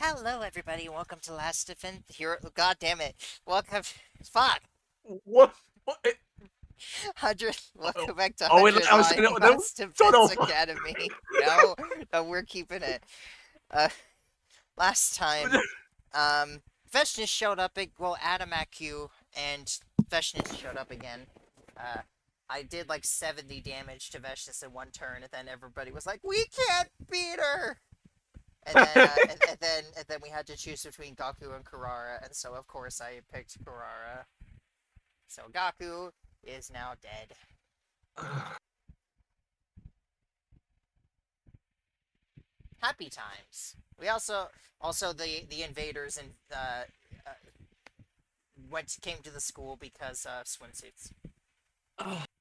Hello, everybody, and welcome to Last Defense Hero. God damn it! Welcome. Fuck. What? What? 100. Welcome back to Oh, wait, 100 I was Line saying, no, Last shut Defense up. Academy. No, no, we're keeping it. Uh, last time, Veshnis showed up. Well, Adam Q and Veshnis showed up again. Uh, I did like 70 damage to Veshnis in one turn, and then everybody was like, "We can't beat her." And then we had to choose between Gaku and Kurara, and so of course I picked Kurara. So Gaku is now dead. Happy times. We also the invaders and uh came to the school because swimsuits.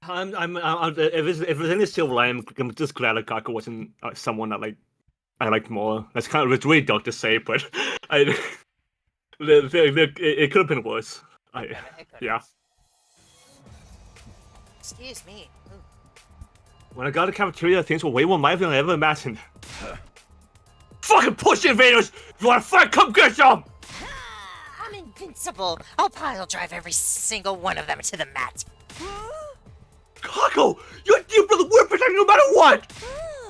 If there's any silver lining, I'm just glad that Gaku wasn't someone that I liked more. That's kind of it's really dark to say, but I it could have been worse. It could. Yeah. Excuse me. Ooh. When I got to the cafeteria, things were way more lively than I ever imagined. Fucking push invaders! You wanna fight? Come get some! I'm invincible. I'll pile drive every single one of them to the mat. Gaku! You brother, we're protecting no matter what!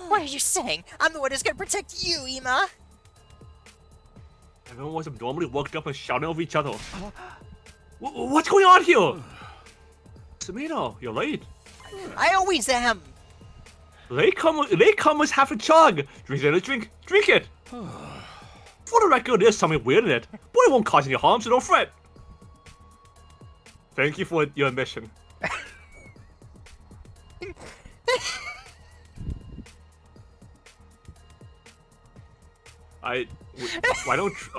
What are you saying? I'm the one who's gonna protect you, Ima. Everyone was abnormally worked up and shouting over each other. What's going on here? Samino, you're late. I always am. Latecomers have a chug. Drink it. For the record, there's something weird in it, but it won't cause any harm, so don't fret. Thank you for your admission.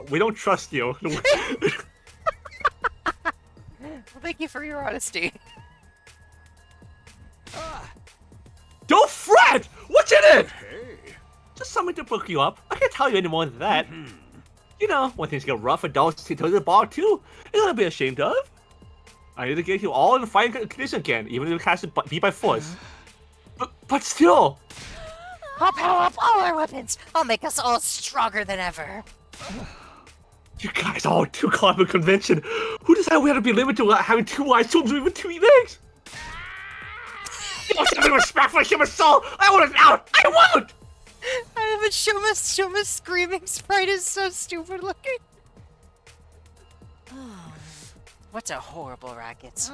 We don't trust you. Well, thank you for your honesty. Don't fret! What's in it? Hey. Just something to book you up. I can't tell you any more than that. You know, when things get rough, adults to the bar too. It's not to be ashamed of. I need to get you all in the fighting condition again, even if it has to be by force. But still. I'll power up all our weapons. I'll make us all stronger than ever. You guys are all too caught up in convention. Who decided we had to be limited to having two eyes, two arms, even two legs? You want some respect for human soul? I want it out! I won't! But Shuma's screaming sprite is so stupid looking. What a horrible racket.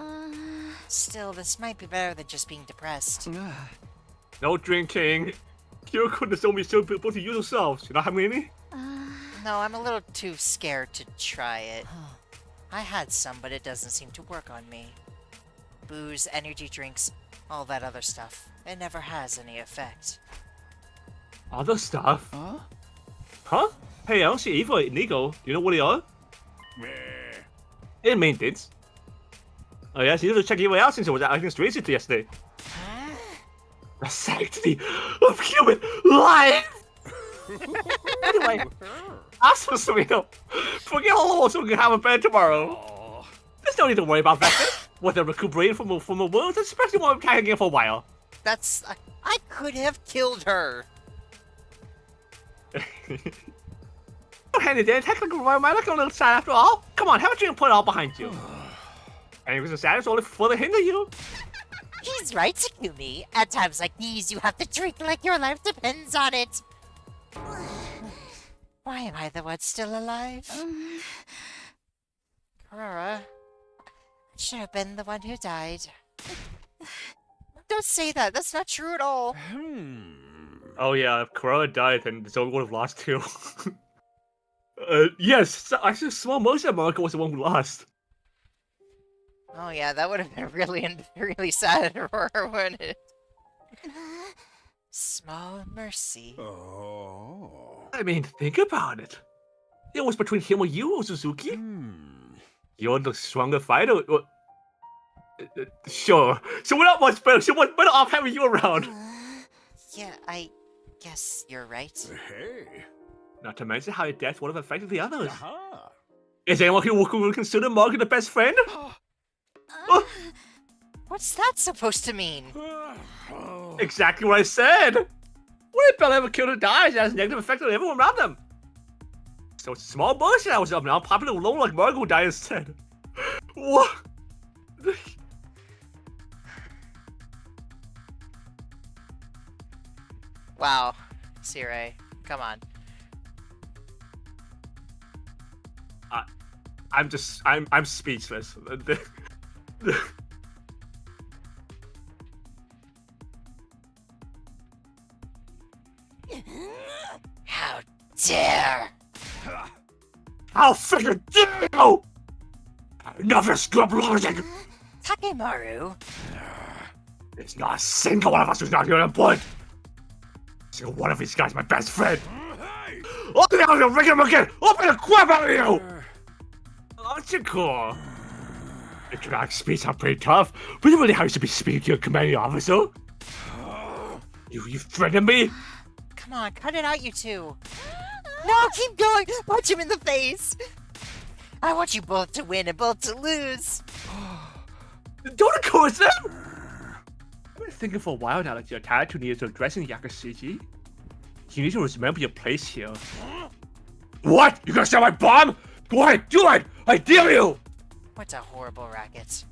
Still, this might be better than just being depressed. No drinking. Kyoko has only shown people to use themselves. You not have any? No, I'm a little too scared to try it. I had some, but it doesn't seem to work on me. Booze, energy drinks, all that other stuff. It never has any effect. Other stuff? Huh? Hey, I don't see Eva and Nico. Do you know what they are? In maintenance. Oh yes, you need to check Eva out since it was acting strange yesterday. The sanctity of human life! Anyway, ask for Samino. Forget all so we can have a bed tomorrow. There's no need to worry about that. What they're recuperating from a world, especially while I'm tagging it for a while. That's... I could have killed her. Handy Dan, technically romantic on the side after all. Come on, have a drink and put it all behind you. And if it's a sad, it's only for the hinder you. He's right, Takumi. At times like these, you have to drink like your life depends on it. Why am I the one still alive? Kurara, I should have been the one who died. Don't say that. That's not true at all. Oh yeah, if Kurara died, then Zoe would have lost too. Yes, actually, small motion Marco was the one who lost. Oh yeah, that would have been really sad for her, wouldn't it? Small mercy. I mean, think about it. It was between him or you, Suzuki. You're the stronger fighter. Sure. So we're not much better. So we're better off having you around. Yeah, I guess you're right. Hey. Not to mention how your death would have affected the others. Is anyone who would consider Marco the best friend? What's that supposed to mean? Exactly what I said. What if Bella ever killed or dies, it has a negative effect on everyone around them. So small bullshit I was up now, popping alone like Margot died instead. What? Wow, Sirei, come on. I'm speechless. How dare! How freaking dare you! Enough of scrub logic! Takemaru? There's not a single one of us who's not here on point! Single one of these guys is my best friend! Open the hell, you ring him again! Open the crap out of you! Aren't you cool? The drag speech sound pretty tough, but you really how you should be speaking to your commanding officer? You threatening me? Come on, cut it out, you two. No, keep going! Punch him in the face! I want you both to win and both to lose! Don't encourage them! I've been thinking for a while now that your attitude needs to address in Yakushiji. You need to remember your place here. What? You gonna set my bomb? Go ahead, do it! I dare you! What a horrible racket.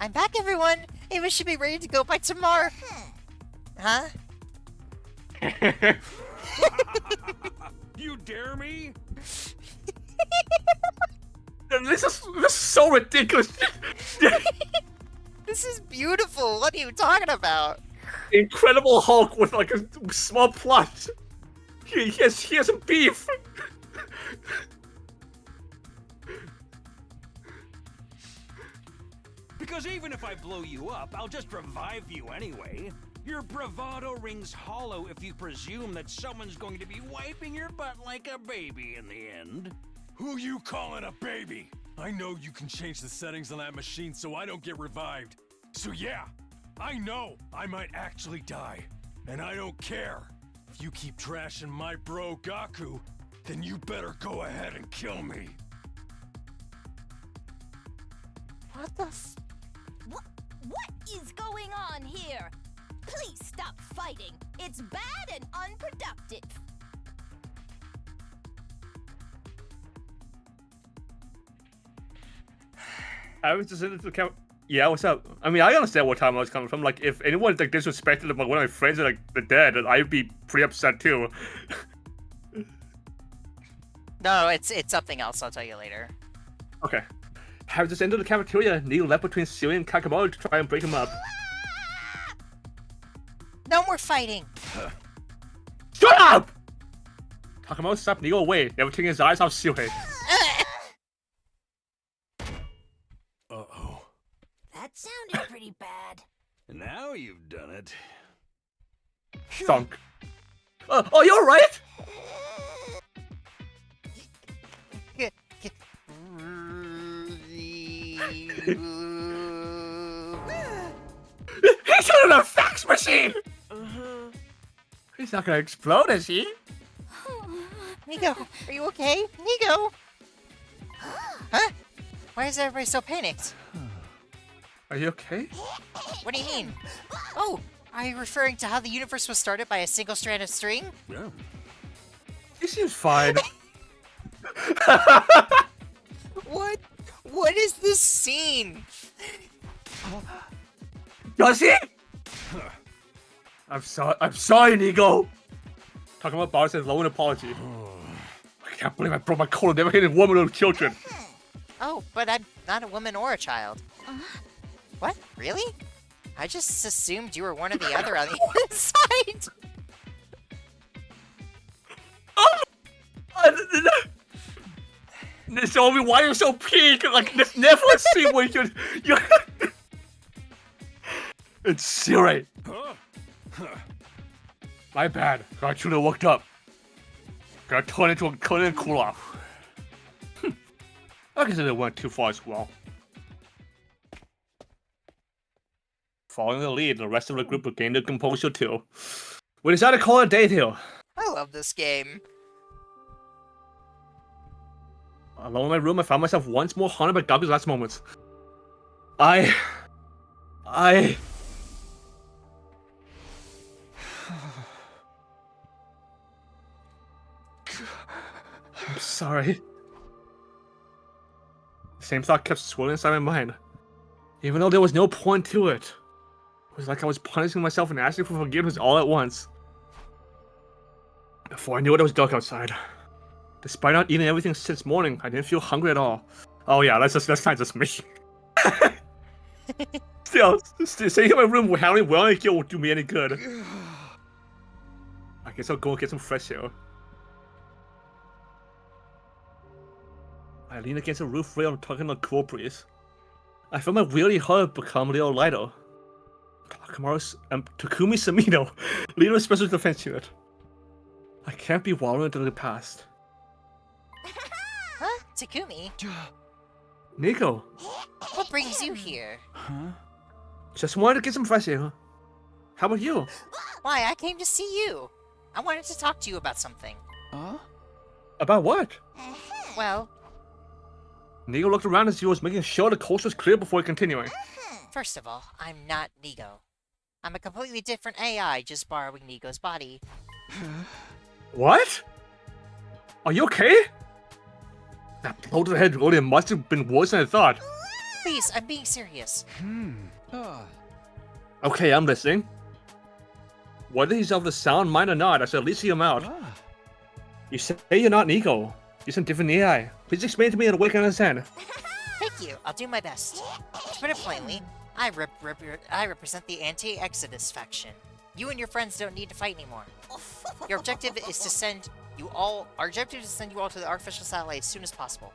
I'm back, everyone! Ava should be ready to go by tomorrow. Huh? You dare me? This is so ridiculous. This is beautiful. What are you talking about? Incredible Hulk with like a small plot. He has some beef. Because even if I blow you up, I'll just revive you anyway. Your bravado rings hollow if you presume that someone's going to be wiping your butt like a baby in the end. Who you calling a baby? I know you can change the settings on that machine so I don't get revived. So yeah, I know I might actually die. And I don't care. If you keep trashing my bro Gaku, then you better go ahead and kill me. What the What is going on here? Please stop fighting. It's bad and unproductive. I was just in the camp. Yeah, what's up? I mean, I understand what time I was coming from. Like, if anyone like disrespected like one of my friends like the dead, I'd be pretty upset too. No, it's something else. I'll tell you later. Okay. Have just entered the cafeteria. Neil left between Sirei and Takemaru to try and break him up. No more fighting. Shut up! Takemaru slapped Neil away, never taking his eyes off Sirei. Uh-oh. That sounded pretty bad. Now you've done it. Thunk. Oh, you're alright? He's on a fax machine! He's not gonna explode, is he? Nico, are you okay? Nico! Huh? Why is everybody so panicked? Are you okay? What do you mean? Oh, are you referring to how the universe was started by a single strand of string? Yeah. He seems fine. What is this scene? Does he? I'm sorry, Nigo. Talking about Bar says low an apology. I can't believe I broke my code and never hit a woman or children. Oh, but I'm not a woman or a child. What? Really? I just assumed you were one or the other on the inside. Show me why you're so pink. Like this never see when you. It's Sirei. My bad. Got you to looked up. Got turned into a cool off. I guess it went too far as well. Following the lead, the rest of the group regained their composure too. We decided to call it a day here. I love this game. Alone in my room, I found myself once more haunted by Gaku's last moments. I... I'm sorry. The same thought kept swirling inside my mind. Even though there was no point to it. It was like I was punishing myself and asking for forgiveness all at once. Before I knew it, it was dark outside. Despite not eating everything since morning, I didn't feel hungry at all. Oh yeah, that's kind of just me. Still, staying in my room with having well and kill won't do me any good. I guess I'll go and get some fresh air. I leaned against the roof rail and talking on cool breeze. I felt my weary heart become a little lighter. Takemaru and Takumi Samino, leader of Special Defense Unit. I can't be wallowing into the past. Huh? Takumi? Nico, What brings you here? Huh? just wanted to get some fresh air. How about you? Why, I came to see you. I wanted to talk to you about something. Huh? About what? Well, Nico looked around as he was making sure the coast was clear before continuing. first of all, I'm not Nigo. I'm a completely different AI, just borrowing Nigo's body. What? Are you okay? That blow to the head earlier must have been worse than I thought. Please, I'm being serious. Okay, I'm listening. Whether he's of the sound mind or not, I should at least see him out. You say you're not Nico. You're some different AI. Please explain to me in a way I can understand. Thank you, I'll do my best. To put it plainly, I represent the anti-Exodus faction. You and your friends don't need to fight anymore. Your objective is to send you all. Our objective is to send you all to the artificial satellite as soon as possible.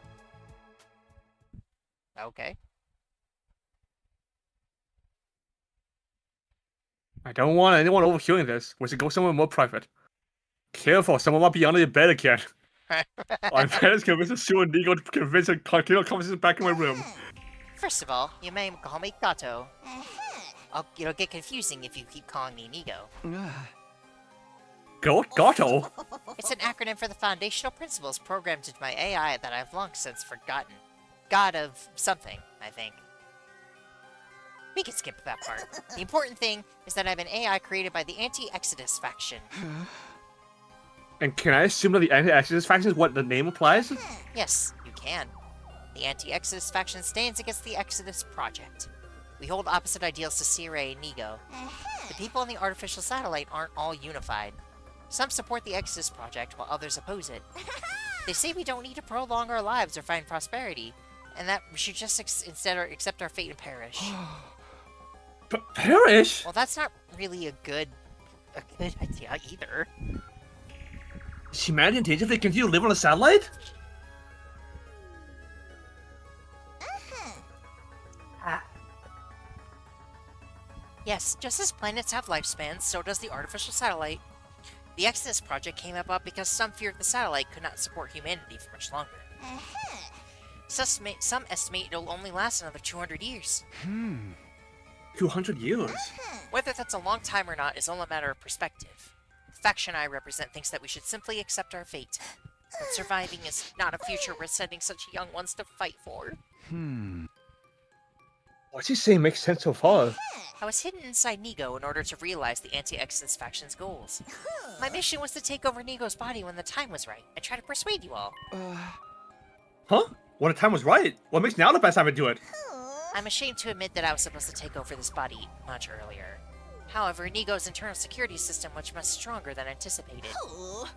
Okay. I don't want anyone overhearing this. We should go somewhere more private. Careful, someone might be under your bed again. My parents convinced Sue and Nico to convince a continual conversation back in my room. First of all, you may call me Gato. It'll get confusing if you keep calling me Nigo. Gato? It's an acronym for the foundational principles programmed into my AI that I've long since forgotten. God of something, I think. We can skip that part. The important thing is that I'm an AI created by the anti-Exodus faction. And can I assume that the anti-Exodus faction is what the name applies? Yes, you can. The anti-Exodus faction stands against the Exodus Project. We hold opposite ideals to Sirei and Nigo. The people on the artificial satellite aren't all unified. Some support the Exodus Project, while others oppose it. They say we don't need to prolong our lives or find prosperity, and that we should just instead accept our fate and perish. Perish? Well, that's not really a good idea either. Is humanity in danger if they continue to live on a satellite? Yes, just as planets have lifespans, so does the artificial satellite. The Exodus Project came about because some feared the satellite could not support humanity for much longer. Some estimate it'll only last another 200 years. 200 years? Whether that's a long time or not is only a matter of perspective. The faction I represent thinks that we should simply accept our fate. That surviving is not a future we're sending such young ones to fight for. What you say makes sense so far. I was hidden inside Nigo in order to realize the anti-Exodus faction's goals. My mission was to take over Nigo's body when the time was right, and try to persuade you all. Huh? When the time was right? What makes now the best time to do it? I'm ashamed to admit that I was supposed to take over this body much earlier. However, Nigo's internal security system was much stronger than anticipated.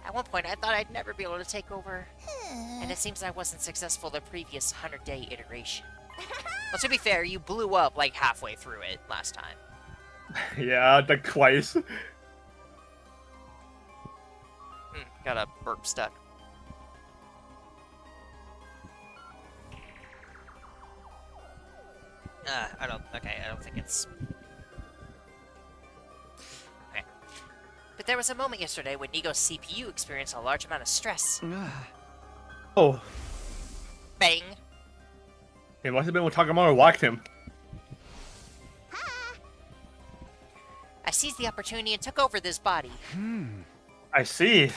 At one point, I thought I'd never be able to take over, and it seems I wasn't successful the previous 100-day iteration. Well, to be fair, you blew up like halfway through it last time. Yeah, like twice. Got a burp stuck. I don't think it's... Okay. But there was a moment yesterday when Nigo's CPU experienced a large amount of stress. Oh, Bang! it must have been when Takemaru whacked him. I seized the opportunity and took over this body. I see.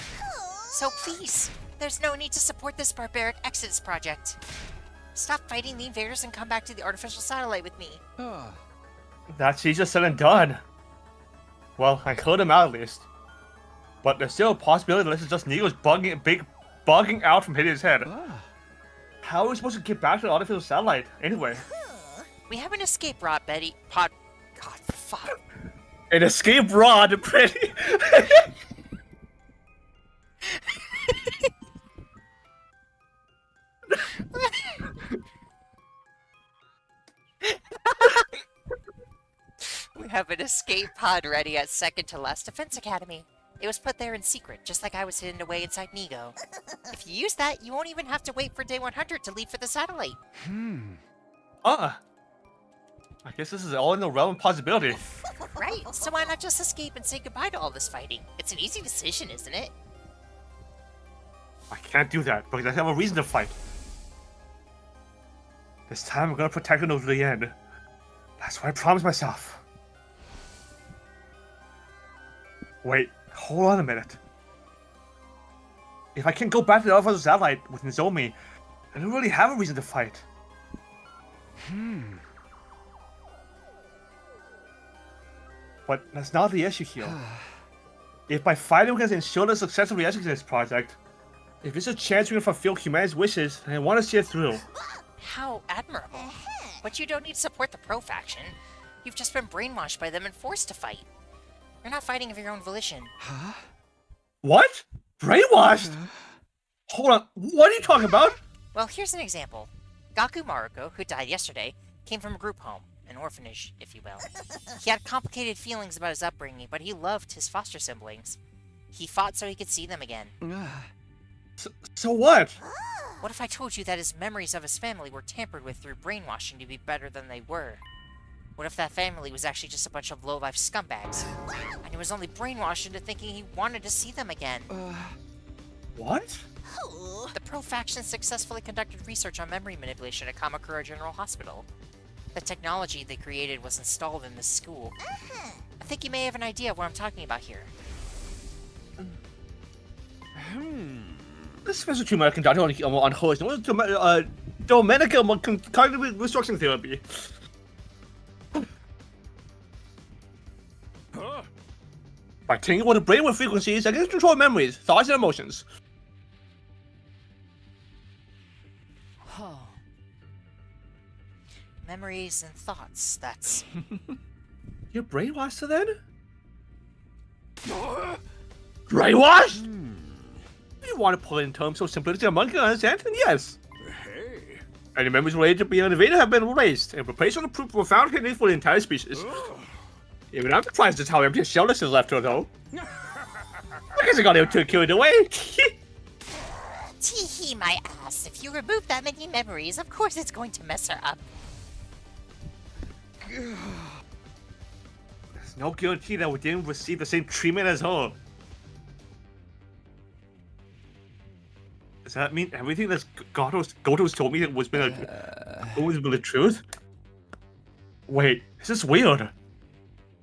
So please, there's no need to support this barbaric Exodus project. Stop fighting the invaders and come back to the artificial satellite with me. That's easier said than done. Well, I cleared him out at least. But there's still a possibility that this is just Nigo's bugging out from hitting his head. How are we supposed to get back to the artificial satellite anyway? We have an escape rod, Betty. God, fuck. An escape rod, pretty. We have an escape pod ready at second to last Defense Academy. It was put there in secret, just like I was hidden away inside Nego. If you use that, you won't even have to wait for day 100 to leave for the satellite. I guess this is all in the realm of possibility. Right, so why not just escape and say goodbye to all this fighting? It's an easy decision, isn't it? I can't do that because I have a reason to fight. This time I'm gonna protect him to the end. That's what I promised myself. Wait, hold on a minute. If I can go back to the other satellite with Nozomi, I don't really have a reason to fight. But that's not the issue here. If by fighting we can ensure the success of the this project, if there's a chance we can fulfill humanity's wishes, then I want to see it through. How admirable. But you don't need to support the Pro faction. You've just been brainwashed by them and forced to fight. You're not fighting of your own volition. What? Brainwashed? Hold on, what are you talking about? Well, here's an example. Gaku Maruko, who died yesterday, came from a group home, an orphanage, if you will. He had complicated feelings about his upbringing, but he loved his foster siblings. He fought so he could see them again. So what? What if I told you that his memories of his family were tampered with through brainwashing to be better than they were? What if that family was actually just a bunch of low-life scumbags? And he was only brainwashed into thinking he wanted to see them again. What? The Pro faction successfully conducted research on memory manipulation at Kamakura General Hospital. The technology they created was installed in this school. I think you may have an idea of what I'm talking about here. This special treatment conducted on host was Domenica cognitive restructuring therapy. By taking over the brainwave frequencies, I can control memories, thoughts, and emotions. Memories and thoughts, that's... You're brainwashed to then? Brainwashed? If you want to put it in terms so simplistic a monkey can understand, then yes. Hey. Any memories related to being an invader have been erased and replaced with a profound hidden for the entire species. Even I'm surprised at how empty a shell this is left her, though. I guess I got able to kill it away. Tee-hee, my ass. If you remove that many memories, of course it's going to mess her up. There's no guarantee that we didn't receive the same treatment as her. Does that mean everything that Goto's told me was been always been the truth? Wait, this is weird.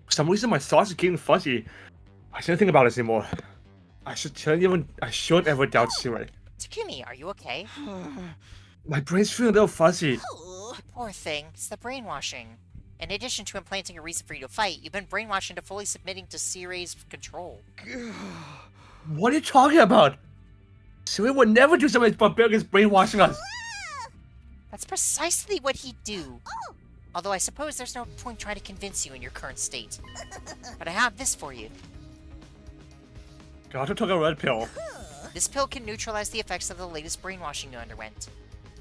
For some reason my thoughts are getting fuzzy. I shouldn't think about this anymore. I shouldn't ever doubt Sirei. Takumi, are you okay? My brain's feeling a little fuzzy. You poor thing, it's the brainwashing. In addition to implanting a reason for you to fight, you've been brainwashed into fully submitting to Sirei's control. What are you talking about? Sirei would never do something barbaric as brainwashing us. That's precisely what he'd do. Although I suppose there's no point trying to convince you in your current state. But I have this for you. Goto took a red pill. This pill can neutralize the effects of the latest brainwashing you underwent.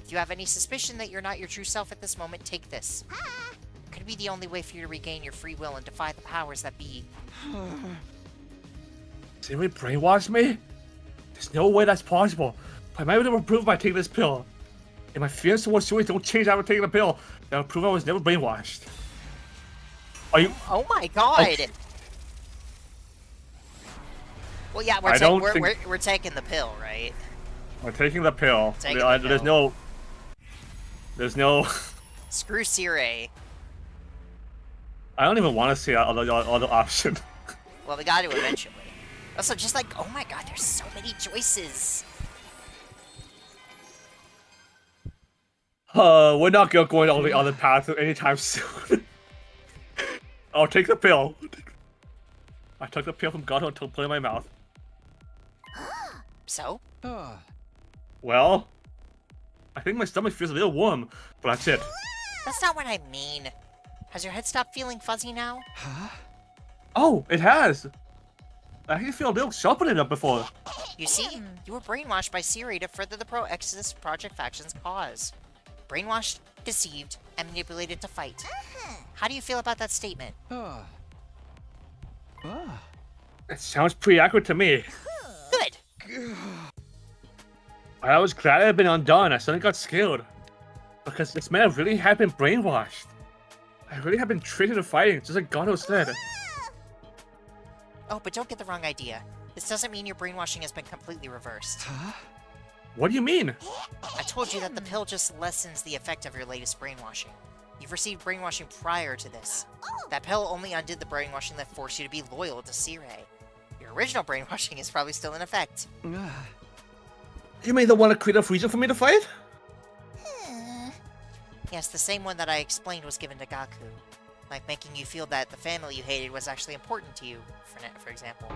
If you have any suspicion that you're not your true self at this moment, take this. It could be the only way for you to regain your free will and defy the powers that be. Sirei brainwashed me? There's no way that's possible. I might be able to prove by taking this pill. If my feelings towards Sirei don't change after taking the pill, that will prove I was never brainwashed. Are you? Oh my god! Oh. Well, yeah, we're taking the pill, right? We're taking the pill. Taking the pill. There's no. Screw Sirei. I don't even want to see other option. Well, we got to eventually. Also, just like, oh my god, there's so many choices. We're not going on the other path anytime soon. I'll take the pill. I took the pill from Goto and put it in my mouth. So? Well, I think my stomach feels a little warm, but that's it. That's not what I mean. Has your head stopped feeling fuzzy now? Oh, it has. I actually feel a little sharper than that before. You see, you were brainwashed by Sirei to further the Pro Exodus Project faction's cause. Brainwashed, deceived, and manipulated to fight. How do you feel about that statement? It sounds pretty accurate to me. Good! I was glad I had been undone. I suddenly got scared. Because this man really had been brainwashed. I really had been tricked into fighting, just like Gato said. Oh, but don't get the wrong idea. This doesn't mean your brainwashing has been completely reversed. What do you mean? I told you that the pill just lessens the effect of your latest brainwashing. You've received brainwashing prior to this. That pill only undid the brainwashing that forced you to be loyal to Sirei. Your original brainwashing is probably still in effect. You mean the one that created a reason for me to fight? Yes, the same one that I explained was given to Gaku. Like making you feel that the family you hated was actually important to you, for example.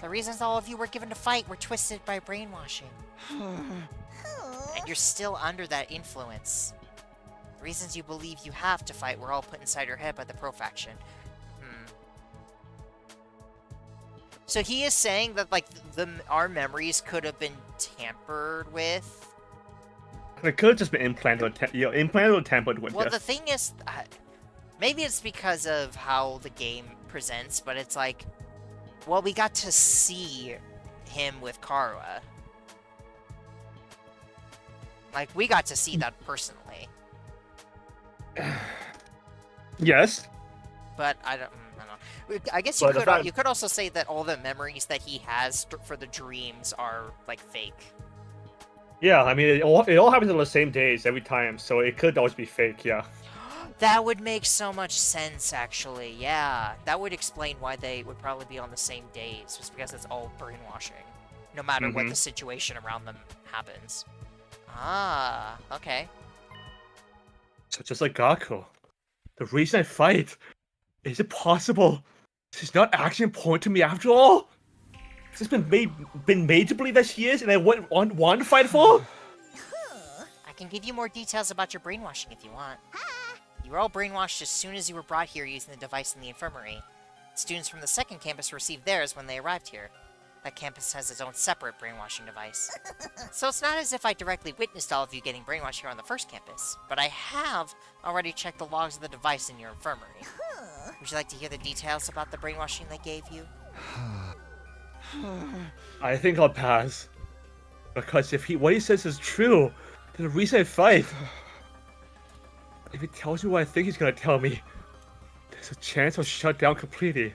The reasons all of you were given to fight were twisted by brainwashing. And you're still under that influence. The reasons you believe you have to fight were all put inside your head by the Pro faction. So he is saying that, like, our memories could have been tampered with? It could have just been implanted or tampered with. Well, yes. the thing is, maybe it's because of how the game presents, but it's like, well, we got to see him with Kurara. Like, we got to see that personally. Yes. But I don't know. I guess you could also say that all the memories that he has for the dreams are, like, fake. Yeah, I mean, it all happens on the same days every time, so it could always be fake, yeah. That would make so much sense, actually. Yeah, that would explain why they would probably be on the same days, just because it's all brainwashing, no matter what the situation around them happens. Ah, okay. So just like Gaku, the reason I fight, is it possible this is not actually important to me after all? Has this been made to believe that she is, and I want to fight for? I can give you more details about your brainwashing if you want. You were all brainwashed as soon as you were brought here using the device in the infirmary. Students from the second campus received theirs when they arrived here. That campus has its own separate brainwashing device. So it's not as if I directly witnessed all of you getting brainwashed here on the first campus, but I have already checked the logs of the device in your infirmary. Would you like to hear the details about the brainwashing they gave you? I think I'll pass. Because if what he says is true, then the reason I fight... If he tells me what I think he's gonna tell me, there's a chance I'll shut down completely.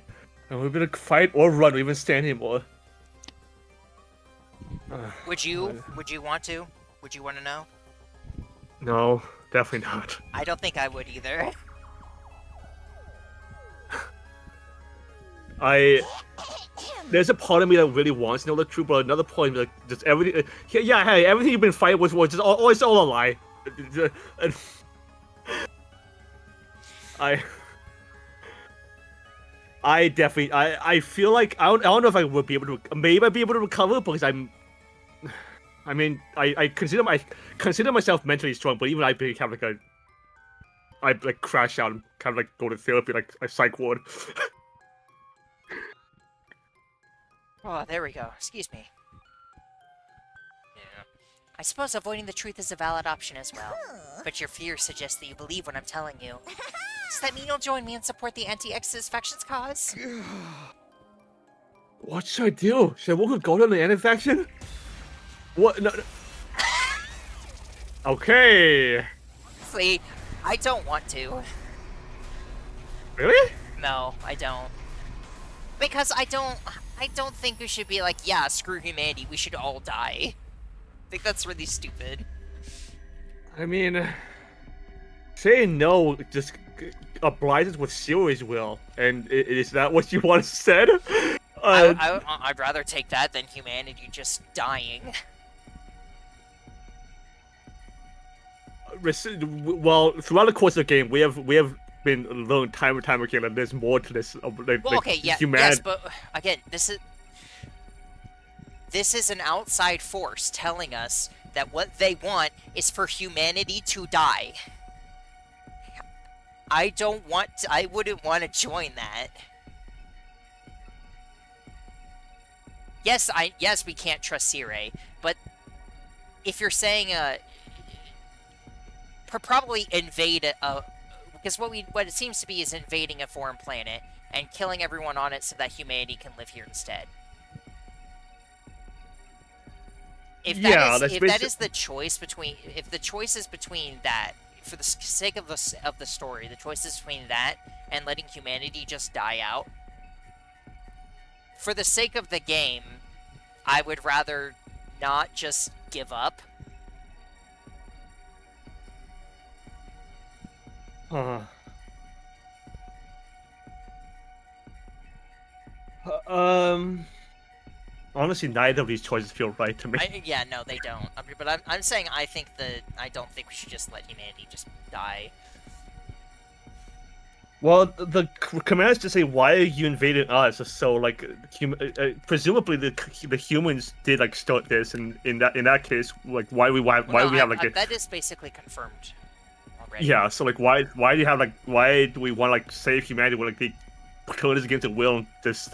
And we'll be able to fight or run or even stand anymore. Would you want to? Would you want to know? No, definitely not. I don't think I would either. There's a part of me that really wants to know the truth, but another part of me, like, just everything. Yeah, hey, everything you've been fighting was just always all a lie. I definitely, I feel like I don't know if I would be able to. Maybe I'd be able to recover because I mean, I consider myself mentally strong, but even I have like I like crash out and kind of like go to therapy like a psych ward. Oh, there we go. Excuse me. Yeah. I suppose avoiding the truth is a valid option as well. But your fear suggests that you believe what I'm telling you. Does that mean you'll join me and support the anti-Exodus faction's cause? What should I do? Should I work with Gold on the anti-faction? What? No. Okay. See, I don't want to. Really? No, I don't. Because I don't think we should be like, yeah, screw humanity, we should all die. I think that's really stupid. I mean, saying no just obliges with Sirei's will, and is that what you want said? I'd rather take that than humanity just dying. Well, throughout the course of the game, we have been learned time and time again that there's more to this. Well, okay, yeah, humanity. yes, but again, this is. This is an outside force telling us that what they want is for humanity to die. I wouldn't want to join that. Yes, we can't trust Sirei, but if you're saying probably invade because what it seems to be is invading a foreign planet and killing everyone on it so that humanity can live here instead. If that is the choice between, if the choice is between that, for the sake of the story, the choice is between that and letting humanity just die out. For the sake of the game, I would rather not just give up. Honestly, neither of these choices feel right to me. Yeah, no, they don't. But I'm saying I don't think we should just let humanity just die. Well, the commands to say, "Why are you invading us?" So, like, presumably the humans did like start this, and in that case, like, why do we have like that is basically confirmed already. Yeah, so like, why do you have like, why do we want to like save humanity when like they code us against the will and just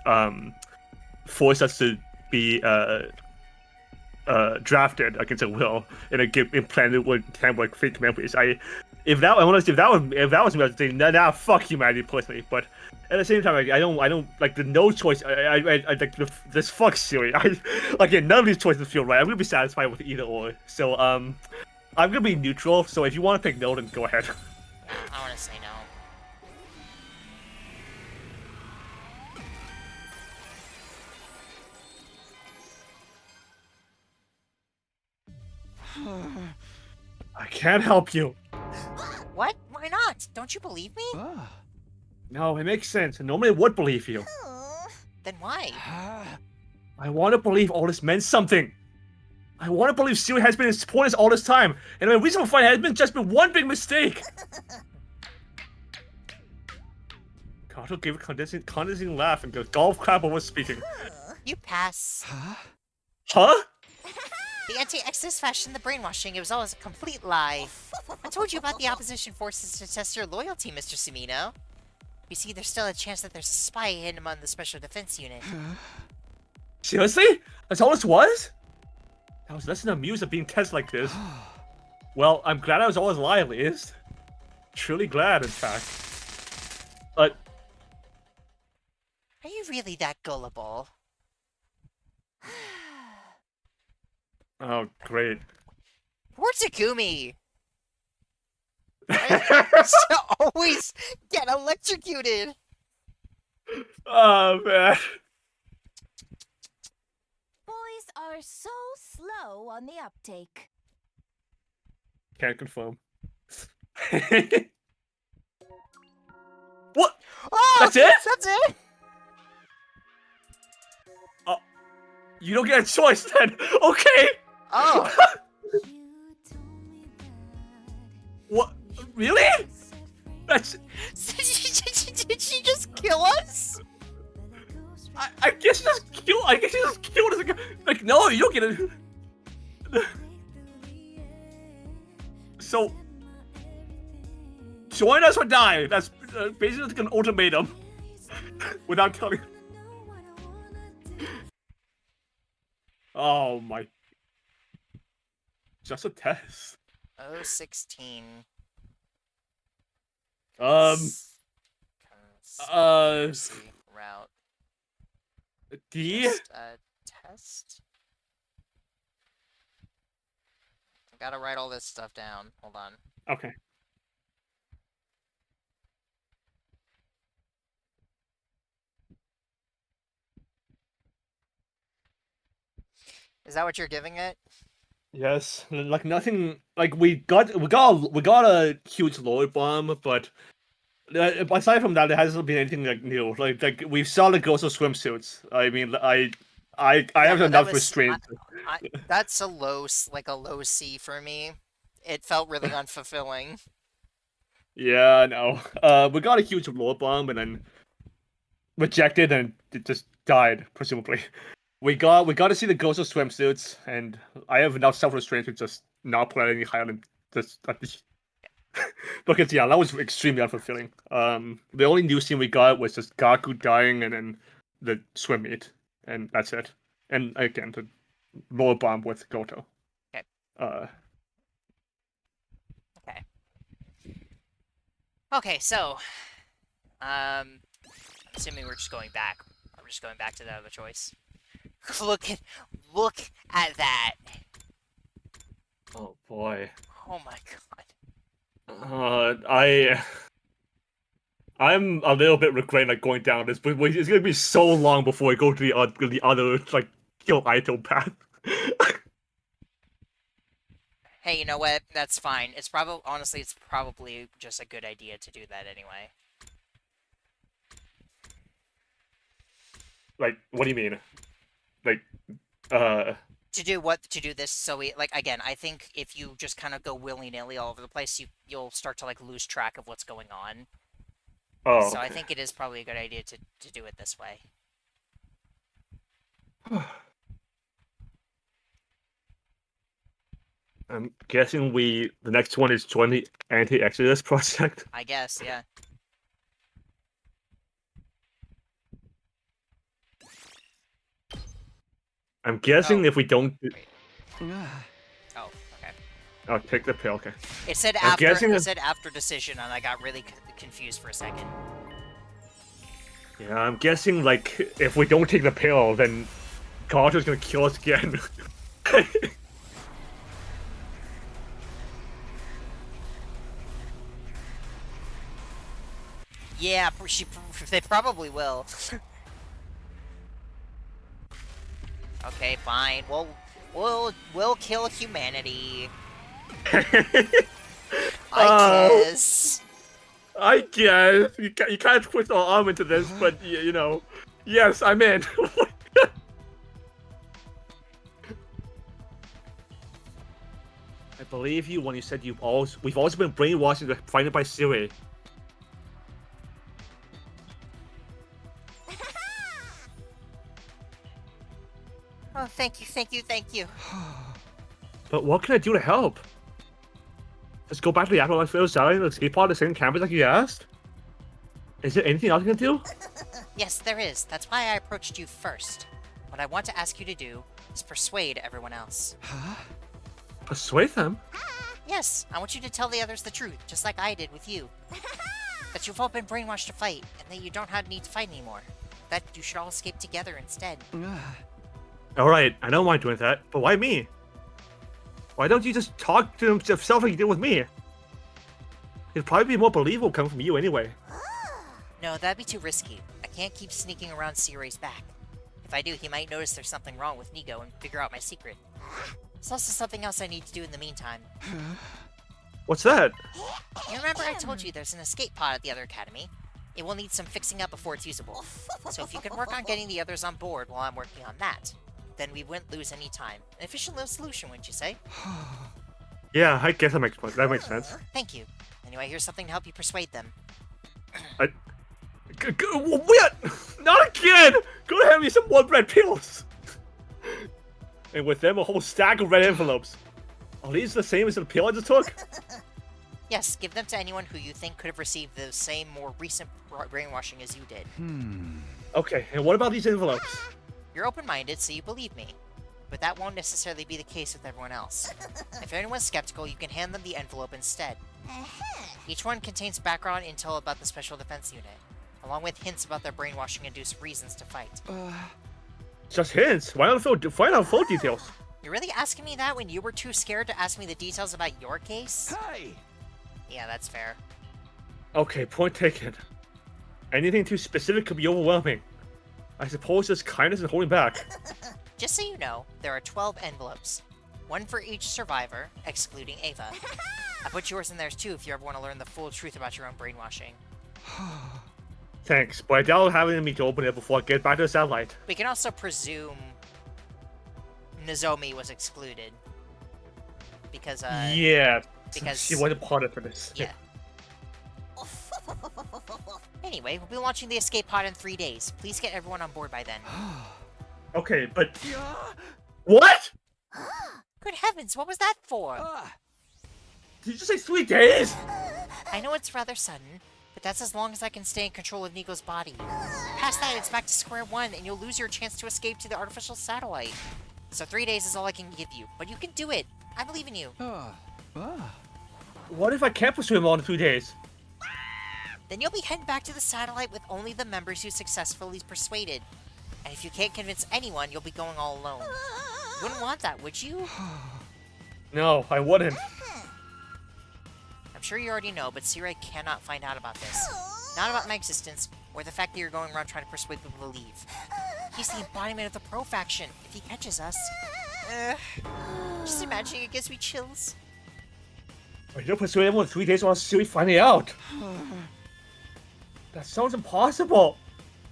force us to be drafted against a will and a get implanted with kind of like fake memories. If that was me, I'd say nah, fuck humanity personally. But at the same time, I don't like the no choice. I like this fuck Siri. Again, none of these choices feel right. I'm gonna be satisfied with either or. So I'm gonna be neutral. So if you want to pick no, then go ahead. I want to say no. I can't help you. What? Why not? Don't you believe me? No, it makes sense. Normally I would believe you. Then why? I want to believe all this meant something. I want to believe Siri has been supporting us all this time, and the reason for fighting has just been one big mistake. Kato gave a condescending laugh and goes, "Golf clap was speaking." You pass. Huh? The anti-Exodus fashion, the brainwashing, it was always a complete lie. I told you about the opposition forces to test your loyalty, Mr. Sumino. You see, there's still a chance that there's a spy hidden among the Special Defense Unit. Seriously? That's all this was? I was less than amused at being tested like this. Well, I'm glad I was always lie, at least. Truly glad, in fact. But... Are you really that gullible? Oh, great. Poor Takumi! I always get electrocuted! Oh, man. Boys are so slow on the uptake. Can't confirm. What? Oh, That's it? That's it? You don't get a choice then. Okay. Oh. What? Really? That's... Did she just kill us? I guess you just kill... I guess you just killed us. Like, no, you don't get it. So... Join us or die. That's basically like an ultimatum. Without telling... Oh my... Just a test. 016. Route. D? Just a test? I gotta write all this stuff down. Hold on. Okay. Is that what you're giving it? Yes, like nothing. Like we got a huge lore bomb, but aside from that, there hasn't been anything like new. Like we saw the girls with swimsuits. I mean, I have enough restraint. That's a low C for me. It felt really unfulfilling. Yeah, no. We got a huge lore bomb and then rejected and it just died, presumably. We got to see the ghost of swimsuits, and I have enough self-restraint to just not put it any higher than this. Because yeah, that was extremely unfulfilling. The only new scene we got was just Gaku dying and then the swim meet, and that's it. And again, the roller bomb with Goto. Okay. Okay. Okay, so, I'm assuming we're just going back. We're just going back to that other choice. look at that. Oh boy. Oh my god. I'm a little bit regretting like going down this, but it's gonna be so long before I go to the other like kill Aito path. Hey, you know what? That's fine. It's probably, honestly, it's probably just a good idea to do that anyway. Like, what do you mean? Like, To do this, so we, like, again, I think if you just kind of go willy-nilly all over the place, you'll start to, like, lose track of what's going on. oh. So I think it is probably a good idea to do it this way. I'm guessing the next one is join the anti-Exodus project. I guess, yeah. I'm guessing if we don't, Oh, okay. I'll take the pill. Okay. It said I'm after. guessing It if- said after decision, and I got really confused for a second. Yeah, I'm guessing like if we don't take the pill, then Carter's gonna kill us again. Yeah, they probably will. Okay, fine. We'll kill humanity. I guess. I guess you can't twist our arm into this, but you know, yes, I'm in. I believe you when you said we've always been brainwashed into fighting by Sirei. Oh, thank you, thank you, thank you. But what can I do to help? Just go back to the Afterlife Field selling the escape pod the same campus like you asked? Is there anything else I can do? Yes, there is. That's why I approached you first. What I want to ask you to do is persuade everyone else. Persuade them? Yes, I want you to tell the others the truth, just like I did with you. That you've all been brainwashed to fight, and that you don't need to fight anymore. That you should all escape together instead. Alright, I don't mind doing that, but why me? Why don't you just talk to himself like you did with me? It'd probably be more believable coming from you anyway. No, that'd be too risky. I can't keep sneaking around Sirei's back. If I do, he might notice there's something wrong with Nigo and figure out my secret. There's also something else I need to do in the meantime. What's that? You remember I told you there's an escape pod at the other academy? It will need some fixing up before it's usable. So if you can work on getting the others on board while I'm working on that, then we wouldn't lose any time. An efficient little solution, wouldn't you say? Yeah, I guess that makes sense. Thank you. Anyway, here's something to help you persuade them. What? Not again! Go have me some more red pills! And with them, a whole stack of red envelopes. Are these the same as the pill I just took? Yes, give them to anyone who you think could have received the same more recent brainwashing as you did. Okay, and what about these envelopes? You're open-minded, so you believe me. But that won't necessarily be the case with everyone else. If anyone's skeptical, you can hand them the envelope instead. Each one contains background intel about the Special Defense Unit, along with hints about their brainwashing-induced reasons to fight. Just hints. Why not find out full details? You're really asking me that when you were too scared to ask me the details about your case? Hey! Yeah, that's fair. Okay, point taken. Anything too specific could be overwhelming. I suppose this kindness is holding back. Just so you know, there are 12 envelopes. One for each survivor, excluding Ava. I put yours in there too if you ever want to learn the full truth about your own brainwashing. Thanks, but I doubt having me to open it before I get back to the satellite. We can also presume Nozomi was excluded. Because, Yeah, because- she wasn't part of this. yeah. Anyway, we'll be launching the escape pod in 3 days. Please get everyone on board by then. Okay, but what? Good heavens, what was that for? Did you just say 3 days? I know it's rather sudden, but that's as long as I can stay in control of Nico's body. Past that, it's back to square one, and you'll lose your chance to escape to the artificial satellite. So 3 days is all I can give you, but you can do it. I believe in you. What if I can't pursue him all in 3 days? Then you'll be heading back to the satellite with only the members you successfully persuaded. And if you can't convince anyone, you'll be going all alone. You wouldn't want that, would you? No, I wouldn't. I'm sure you already know, but Sirei cannot find out about this. Not about my existence, or the fact that you're going around trying to persuade people to leave. He's the embodiment of the pro faction. If he catches us... just imagining it gives me chills. I don't persuade everyone in 3 days while Siri finding out. That sounds impossible.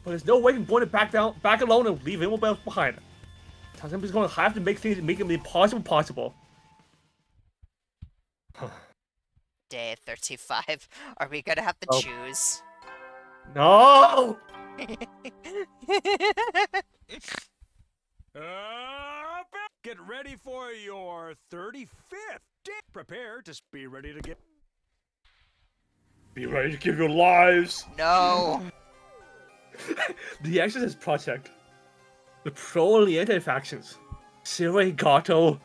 But there's no way I'm going back alone and leave anyone else behind. Somebody's going to have to make it impossible possible. Day 35. Are we gonna have to choose? No! Get ready for your 35th day. Prepare to be ready to get... Be ready to give your lives. No! The Exorcist Project. The pro and the anti-factions. Sirei, Gato.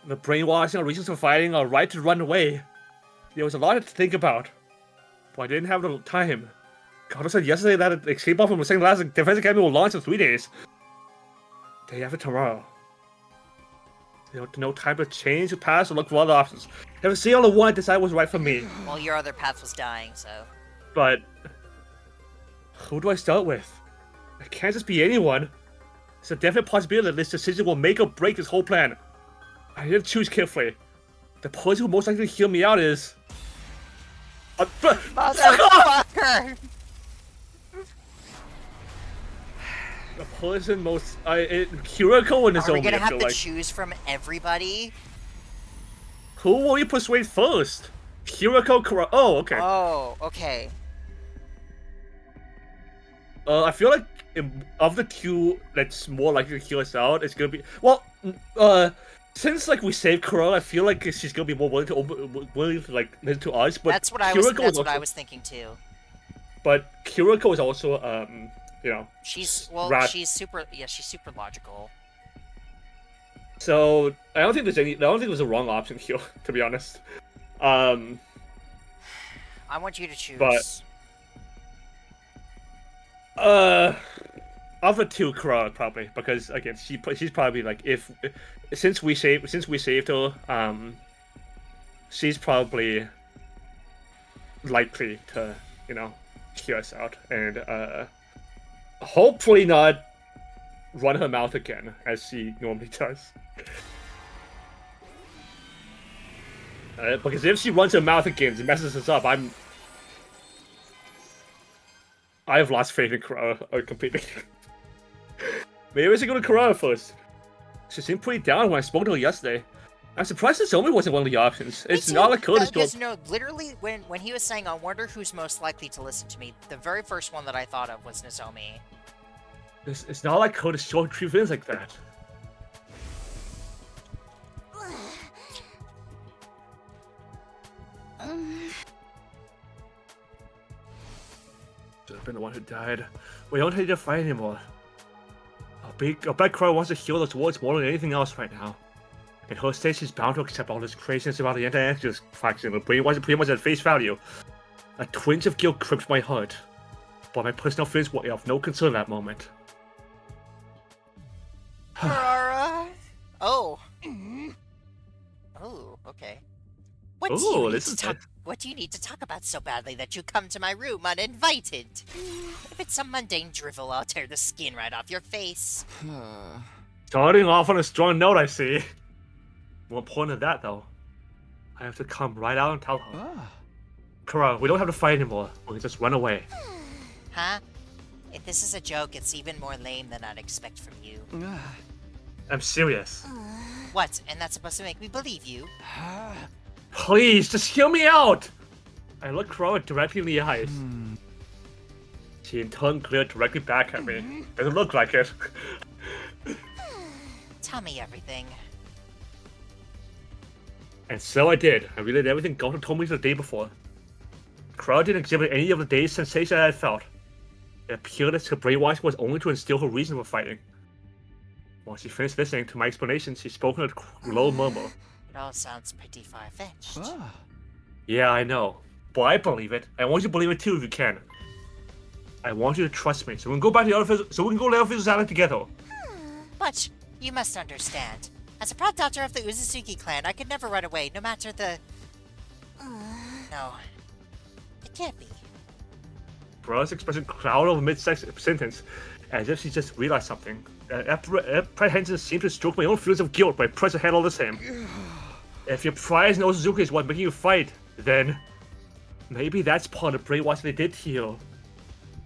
The brainwashing, our reasons for fighting, our right to run away. There was a lot to think about. But I didn't have the time. Gato said yesterday that the escape off from the second last defense academy will launch in 3 days. Day after tomorrow. No time to change the past or look for other options. Never see on the one I decided was right for me. Well, your other path was dying, so... But... who do I start with? It can't just be anyone. It's a definite possibility that this decision will make or break this whole plan. I need to choose carefully. The person who most likely to hear me out is... Motherfucker! The person most... Kurara and Nozomi, Are we gonna I have feel to like. choose from everybody? Who will you persuade first? Kurara... Oh, okay. Oh, okay. I feel like of the two that's more likely to hear us out, it's gonna be... Well, since like we saved Kurara, I feel like she's gonna be more willing to like listen to us. But That's what I was thinking too. But Kuriko is also you know... She's super logical. So I don't think there's a wrong option here, to be honest. I want you to choose. But of the two, Kurara probably, because again she's probably like, since we saved her, she's probably likely to, you know, hear us out and hopefully not run her mouth again as she normally does. Because if she runs her mouth again and messes us up, I have lost faith in Kurara completely. Maybe we should go to Kurara first. She seemed pretty down when I spoke to her yesterday. I'm surprised Nozomi wasn't one of the options. It's not like Curtis because no, literally when he was saying, I wonder who's most likely to listen to me, the very first one that I thought of was Nozomi. It's not like Curtis showed true feelings like that. Should have been the one who died. We don't need to fight anymore. I bet Kurara wants to heal those words more than anything else right now. In her state, she's bound to accept all this craziness about the anti-Exodus faction, but pretty much at face value. A twinge of guilt gripped my heart, but my personal feelings were of no concern at that moment. Kurara? Oh. Oh, okay. What do you need to talk about so badly that you come to my room uninvited? If it's some mundane drivel, I'll tear the skin right off your face. Starting off on a strong note, I see. More important than that, though, I have to come right out and tell her. Kurara, we don't have to fight anymore. We can just run away. Huh? If this is a joke, it's even more lame than I'd expect from you. I'm serious. What? And that's supposed to make me believe you? Please, just hear me out! I looked Kurara directly in the eyes. She in turn glared directly back at me. Doesn't look like it. Tell me everything. And so I did. I relayed everything Gotham told me the day before. Kurara didn't exhibit any of the day's sensation I had felt. It appeared that her brainwashing was only to instill her reason for fighting. Once she finished listening to my explanation, she spoke in a low murmur. It all sounds pretty far-fetched. Yeah, I know. But I believe it. I want you to believe it too if you can. I want you to trust me, so we can go back to the other so we can go to the other Island together. But you must understand. As a proud daughter of the Uzuzuki clan, I could never run away, no matter the... No. It can't be. Kurara's expression clouded over mid-sentence, as if she just realized something. Apprehension seemed to stroke my own feelings of guilt, but I pressed ahead all the same. If your pride in Ozuzuki is what making you fight, then... maybe that's part of the brainwashing they did to you.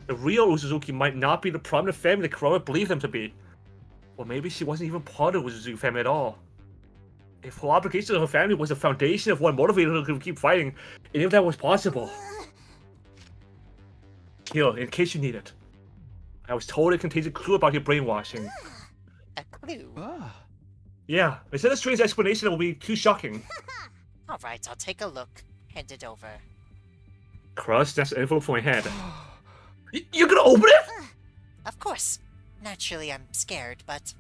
The real Uzuzuki might not be the prominent family that Kurara believed them to be. Or maybe she wasn't even part of the Uzuzuki family at all. If her obligation to her family was the foundation of what motivated her to keep fighting, and if that was possible... Here, in case you need it. I was told it contains a clue about your brainwashing. A clue? Yeah, instead of strange explanation that will be too shocking. Alright, I'll take a look. Hand it over. Kurara snatched an envelope from my hand. You're gonna open it?! Of course. Naturally, I'm scared, but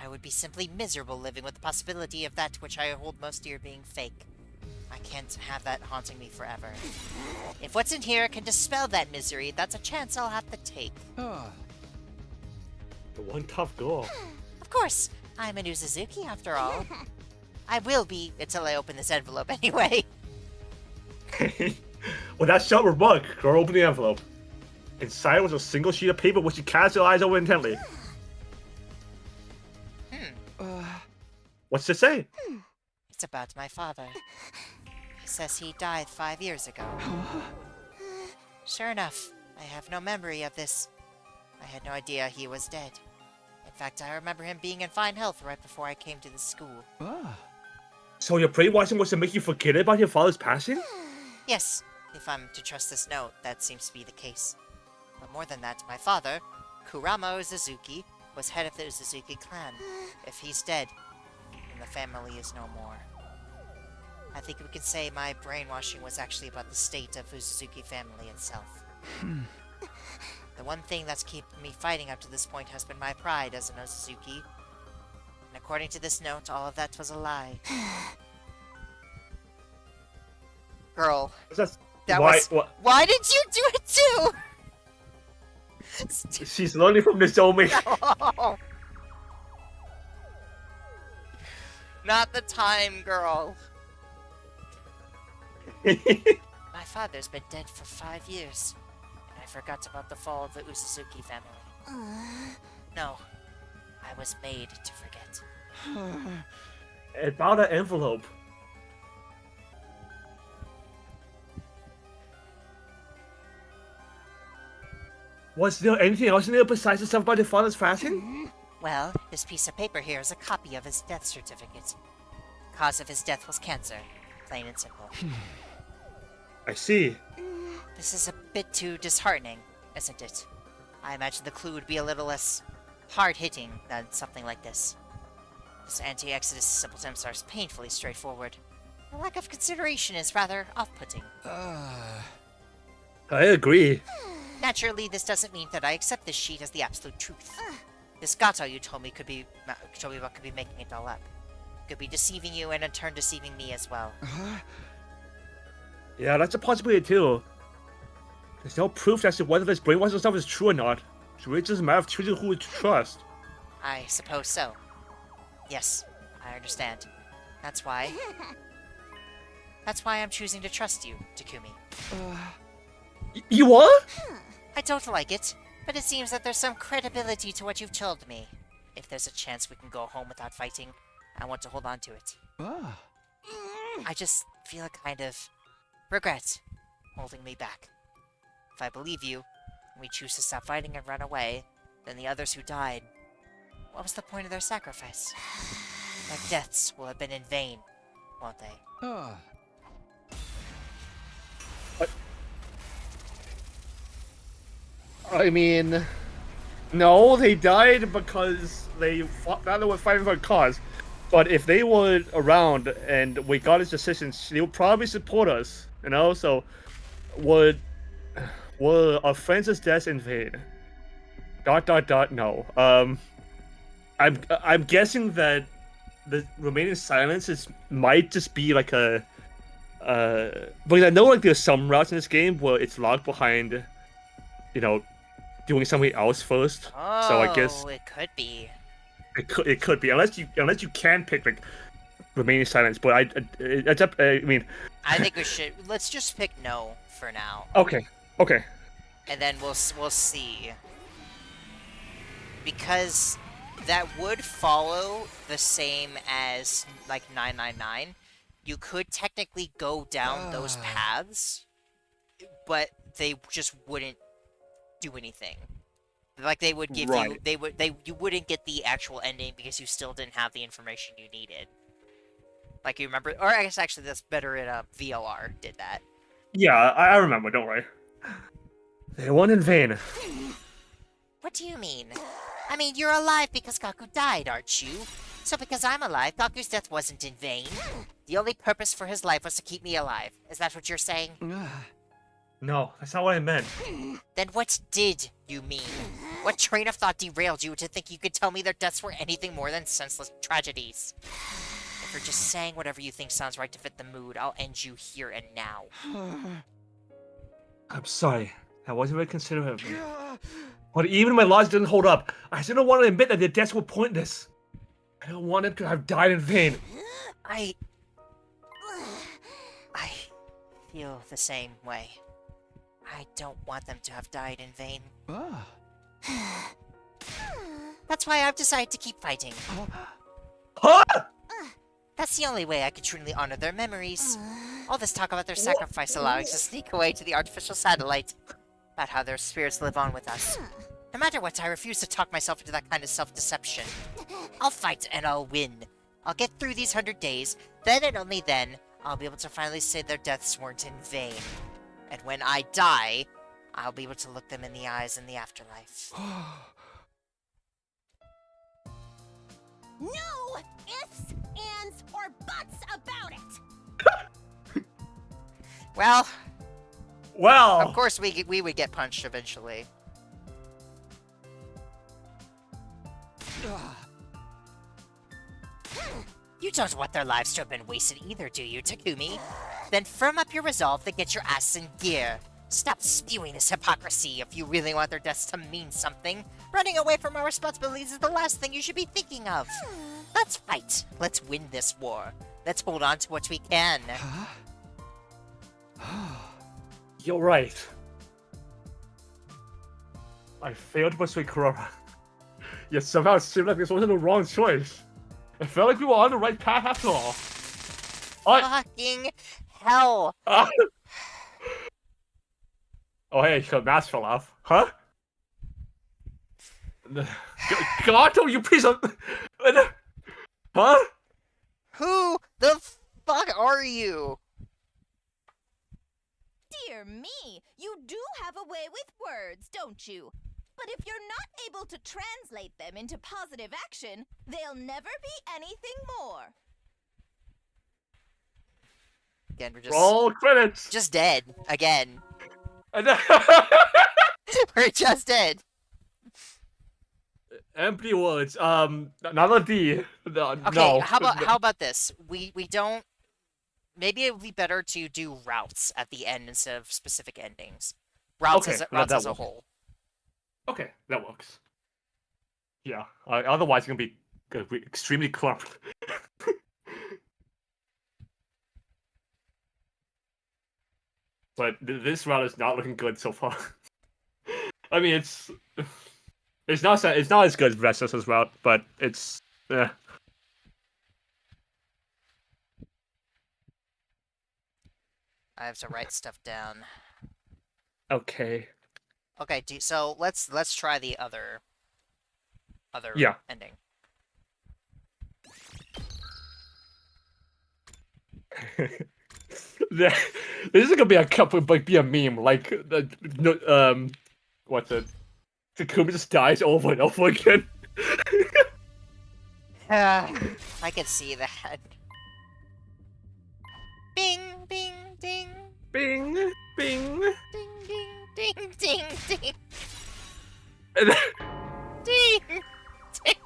I would be simply miserable living with the possibility of that which I hold most dear being fake. I can't have that haunting me forever. If what's in here can dispel that misery, that's a chance I'll have to take. The one tough girl. Of course, I'm an Uzuzuki after all. I will be until I open this envelope anyway. With that sharp remark, Kurara opened the envelope. Inside was a single sheet of paper which she cast her eyes over intently. What's it say? It's about my father. He says he died 5 years ago. Sure enough, I have no memory of this. I had no idea he was dead. In fact, I remember him being in fine health right before I came to the school. So your brainwashing was to make you forget about your father's passing? Yes, if I'm to trust this note, that seems to be the case. But more than that, my father, Kurama Uzuzuki, was head of the Uzuzuki clan. If he's dead, then the family is no more. I think we could say my brainwashing was actually about the state of Uzuzuki family itself. The one thing that's kept me fighting up to this point has been my pride as an Uzuzuki. And according to this note, all of that was a lie. Girl, why did you do it too? She's learning from Nozomi. No. Not the time, girl. My father's been dead for 5 years, and I forgot about the fall of the Uzuzuki family. No, I was made to forget. About an envelope. Was there anything else in there besides the stuff about your father's passing? Well, this piece of paper here is a copy of his death certificate. The cause of his death was cancer, plain and simple. I see. This is a bit too disheartening, isn't it? I imagine the clue would be a little less hard-hitting than something like this. This anti-Exodus simpletons are painfully straightforward. The lack of consideration is rather off-putting. I agree. Naturally, this doesn't mean that I accept this sheet as the absolute truth. This Gato you told me could be making it all up. Could be deceiving you and in turn deceiving me as well. Yeah, that's a possibility too. There's no proof as to whether this brainwashing stuff is true or not. So it's just a matter of choosing who to trust. I suppose so. Yes, I understand. That's why I'm choosing to trust you, Takumi. You are? I don't like it, but it seems that there's some credibility to what you've told me. If there's a chance we can go home without fighting, I want to hold on to it. I just feel a kind of regret holding me back. If I believe you, and we choose to stop fighting and run away, then the others who died, what was the point of their sacrifice? Their deaths will have been in vain, won't they? I mean, no, they died because they fought, not only fighting for a cause, but if they were around and we got his decisions, they would probably support us. You know, so would were our friends' deaths in vain? ... No. I'm guessing that the remaining silence might just be like a because I know like there's some routes in this game where it's locked behind, you know, doing something else first. Oh, So I guess it could be. it could be unless you can pick like remaining silence. But it's up. I mean, I think we should. Let's just pick no for now, okay, and then we'll see. Because that would follow the same as like 999. You could technically go down those paths, but they just wouldn't do anything. Like they would give you, you wouldn't get the actual ending because you still didn't have the information you needed. Like you remember, or I guess actually that's better in VLR did that. yeah, I remember. Don't worry. They weren't in vain. What do you mean? I mean, you're alive because Gaku died, aren't you? So because I'm alive, Gaku's death wasn't in vain. The only purpose for his life was to keep me alive. Is that what you're saying? No, that's not what I meant. Then what did you mean? What train of thought derailed you to think you could tell me their deaths were anything more than senseless tragedies? If you're just saying whatever you think sounds right to fit the mood, I'll end you here and now. I'm sorry. That wasn't very considerate of me. But even my logic didn't hold up. I still don't want to admit that their deaths were pointless. I don't want them to have died in vain. I feel the same way. I don't want them to have died in vain. That's why I've decided to keep fighting. Huh? That's the only way I could truly honor their memories. All this talk about their sacrifice allowing us to sneak away to the artificial satellite. About how their spirits live on with us. No matter what, I refuse to talk myself into that kind of self-deception. I'll fight and I'll win. I'll get through these 100 days, then and only then, I'll be able to finally say their deaths weren't in vain. And when I die, I'll be able to look them in the eyes in the afterlife. No ifs, ands, or buts about it! Well, Well, of course we would get punched eventually. You don't want their lives to have been wasted either, do you, Takumi? Then firm up your resolve to get your ass in gear. Stop spewing this hypocrisy if you really want their deaths to mean something. Running away from our responsibilities is the last thing you should be thinking of. Let's fight. Let's win this war. Let's hold on to what we can. you're right. I failed to persuade Kurara. Yet somehow it seemed like this wasn't the wrong choice. I felt like we were on the right path after all. Fucking hell. Oh hey, your mask fell off. Huh? Gato, you piece of... Huh? Who the fuck are you? Dear me, you do have a way with words, don't you? But if you're not able to translate them into positive action, they'll never be anything more. Again, we're just... Roll credits! just dead. Again. And then- We're just dead. Empty words. Another D. No, Okay, no. how about this? We don't... Maybe it would be better to do routes at the end instead of specific endings. Routes Okay, routes that as a works. whole. Okay, that works. Yeah. Otherwise, it's gonna be extremely clumped. But this route is not looking good so far. I mean, it's not as good as Vestas' route, but it's I have to write stuff down. okay. Okay, so let's try the other Yeah. ending. This is gonna be be a meme, like what's it? Takumi just dies over and over again. I can see that. Bing, bing, ding, Bing, bing. ding, ding, ding, ding, ding, And then, ding,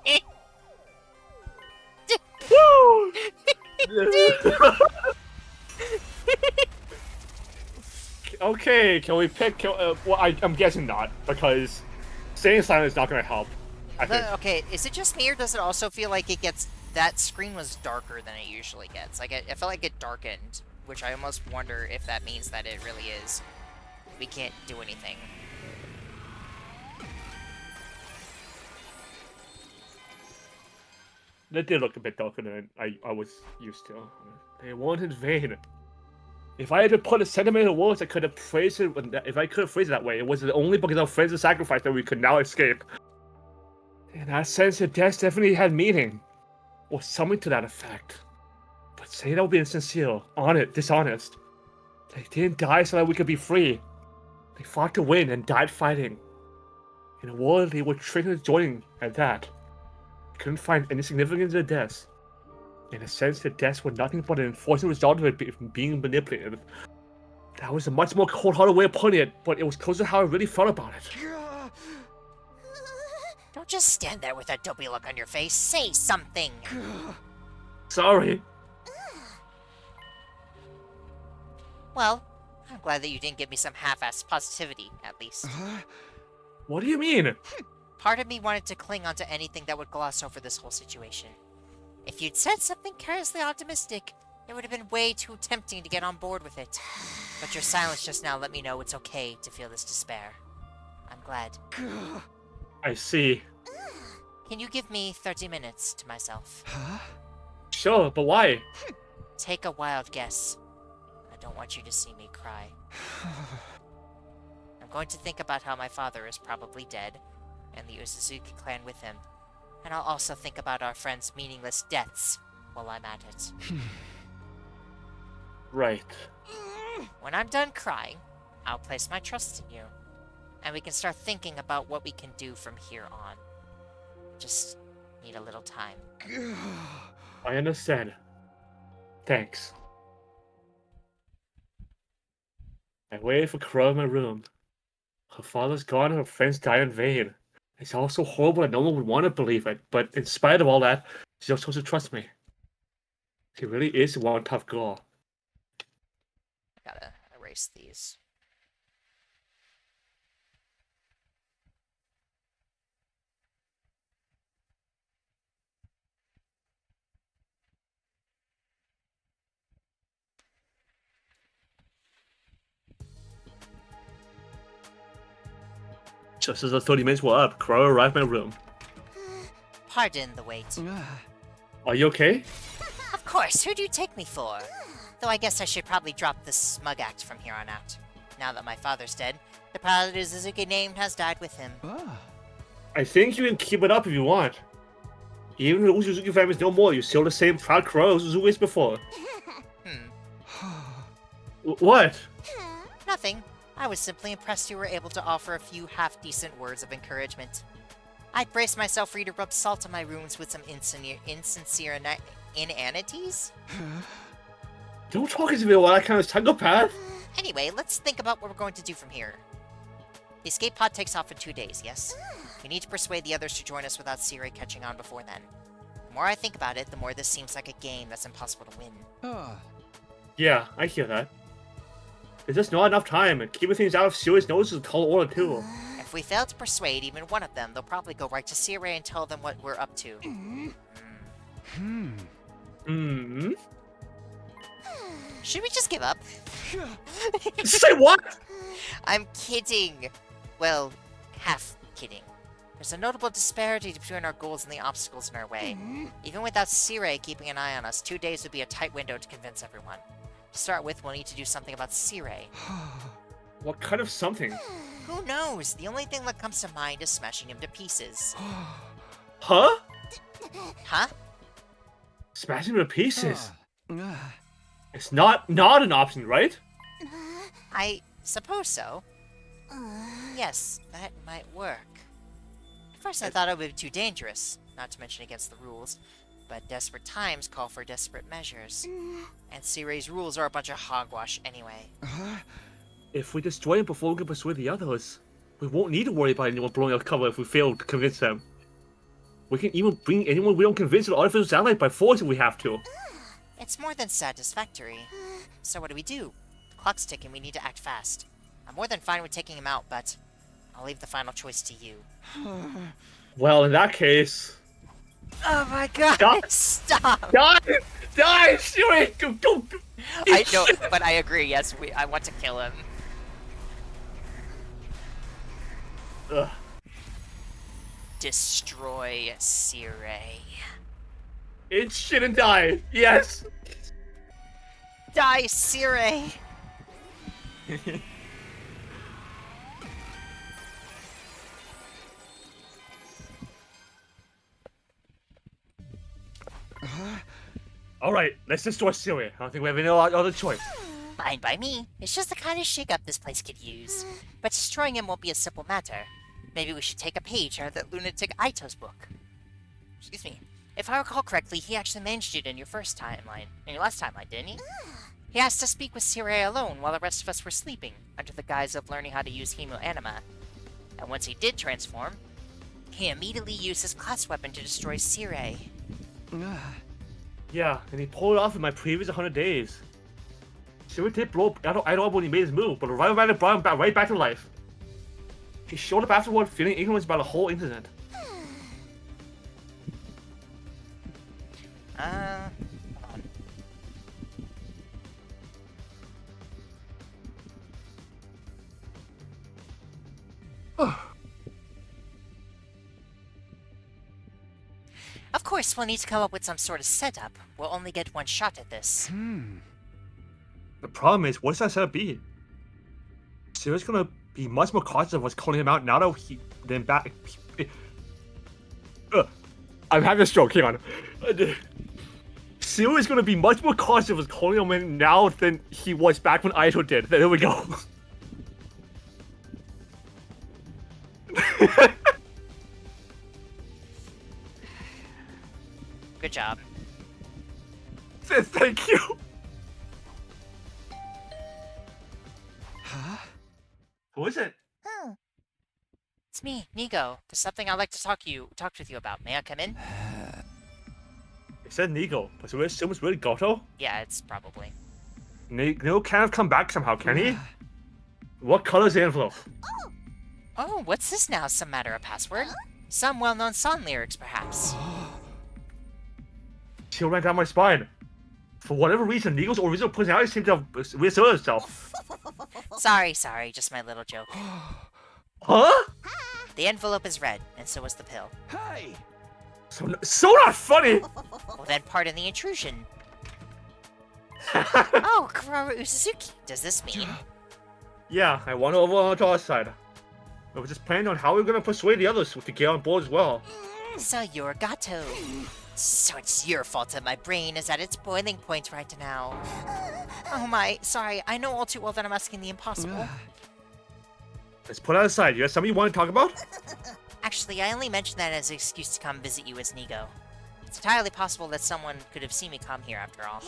ding. woo! Okay, can we pick? Well, I'm guessing not, because staying silent is not going to help. I think. Okay, is it just me or does it also feel like it gets... That screen was darker than it usually gets. Like, I felt like it darkened, which I almost wonder if that means that it really is. We can't do anything. That did look a bit darker than I was used to. They weren't in vain. If I had to put a sentimental words, I could have phrased it. If I could have phrased it that way, it was only because of friends of sacrifice that we could now escape. In that sense, your deaths definitely had meaning, or something to that effect. But say that would be insincere, dishonest. They didn't die so that we could be free. They fought to win and died fighting. In a war, they were tricked into joining at that. I couldn't find any significance in the deaths. In a sense, the deaths were nothing but an unfortunate result of it being manipulated. That was a much more cold-hearted way of putting it, but it was close to how I really felt about it. Don't just stand there with that dopey look on your face. Say something! Sorry. Well, I'm glad that you didn't give me some half-assed positivity, at least. What do you mean? Part of me wanted to cling onto anything that would gloss over this whole situation. If you'd said something carelessly optimistic, it would have been way too tempting to get on board with it. But your silence just now let me know it's okay to feel this despair. I'm glad. I see. Can you give me 30 minutes to myself? Sure, but why? Take a wild guess. I don't want you to see me cry. I'm going to think about how my father is probably dead, and the Uzuzuki clan with him. And I'll also think about our friends' meaningless deaths while I'm at it. Right. When I'm done crying, I'll place my trust in you. And we can start thinking about what we can do from here on. Just need a little time. I understand. Thanks. I waited for Kurara in my room. Her father's gone and her friends died in vain. It's all so horrible that no one would want to believe it, but in spite of all that, she's just supposed to trust me. She really is one tough girl. I gotta erase these. Just as the 30 minutes were up, Kurara arrived in my room. Pardon the wait. Are you okay? Of course, who do you take me for? Though I guess I should probably drop this smug act from here on out. Now that my father's dead, the proud Uzuzuki name has died with him. I think you can keep it up if you want. Even if the Uzuzuki family is no more, you're still the same proud Kurara Uzuzuki as before. What? Nothing. I was simply impressed you were able to offer a few half-decent words of encouragement. I'd brace myself for you to rub salt on my wounds with some insincere inanities? Don't talk to me about that kind of psychopath. Anyway, let's think about what we're going to do from here. The escape pod takes off in 2 days, yes? We need to persuade the others to join us without Sirei catching on before then. The more I think about it, the more this seems like a game that's impossible to win. Yeah, I hear that. There's just not enough time, and keeping things out of serious notice is a tall order too. If we fail to persuade even one of them, they'll probably go right to Sirei and tell them what we're up to. Should we just give up? Say what? I'm kidding. Well, half kidding. There's a notable disparity between our goals and the obstacles in our way. Even without Sirei keeping an eye on us, 2 days would be a tight window to convince everyone. To start with, we'll need to do something about Sirei. What kind of something? Who knows? The only thing that comes to mind is smashing him to pieces. Huh? Huh? Smashing him to pieces. It's not an option, right? I suppose so. Yes, that might work. At first I thought it would be too dangerous, not to mention against the rules. But desperate times call for desperate measures. And Sirei's rules are a bunch of hogwash anyway. If we destroy him before we can persuade the others, we won't need to worry about anyone blowing our cover if we fail to convince them. We can even bring anyone we don't convince to the artificial satellite by force if we have to. It's more than satisfactory. So what do? Clock's ticking, we need to act fast. I'm more than fine with taking him out, but I'll leave the final choice to you. Well, in that case... Oh my god! Stop. Stop! Die! Siri! Go! I know, but I agree, yes, I want to kill him. Ugh. Destroy Sirei. It shouldn't die! Yes! Die, Sirei! Alright, let's destroy Siri. I don't think we have any other choice. Fine by me. It's just the kind of shake-up this place could use. But destroying him won't be a simple matter. Maybe we should take a page out of that lunatic Aito's book. Excuse me. If I recall correctly, he actually managed it in your last timeline, didn't he? He asked to speak with Sirei alone while the rest of us were sleeping, under the guise of learning how to use Hemoanima. And once he did transform, he immediately used his class weapon to destroy Sirei. Yeah, and he pulled it off in my previous 100 days. Siri did blow up when he made his move, but the Revival Man brought him right back to life. He showed up afterward feeling ignorance about the whole incident. Hold on. Of course, we'll need to come up with some sort of setup. We'll only get one shot at this. The problem is, what's that setup be? Siri's gonna be much more cautious of what's calling him out now that than back. I'm having a stroke, hang on. Siri's gonna be much more cautious of what's calling him in now than he was back when Aito did. There we go. Good job. Thank you. Who is it? It's me, Nigo. There's something I'd like to talk with you about. May I come in? It said Nigo, but so we assume it's really Goto? Yeah, it's probably. Nigo can't have come back somehow, can he? What color is the envelope? Oh, what's this now? Some matter of password? Some well-known song lyrics, perhaps. Chill ran down my spine. For whatever reason, Nigo's original personality seemed to have reasserted itself. Sorry, just my little joke. Huh? The envelope is red, and so is the pill. Hey! So not funny! Well then, pardon the intrusion. Oh, Kurara Usuzuki, does this mean? Yeah, I want to over on our side. I was just planning on how we're gonna persuade the others to get on board as well. So you're Gato. So it's your fault that my brain is at its boiling point right now. Oh my, sorry, I know all too well that I'm asking the impossible. Let's put that aside. You have something you want to talk about? Actually, I only mentioned that as an excuse to come visit you as Nigo. It's entirely possible that someone could have seen me come here after all.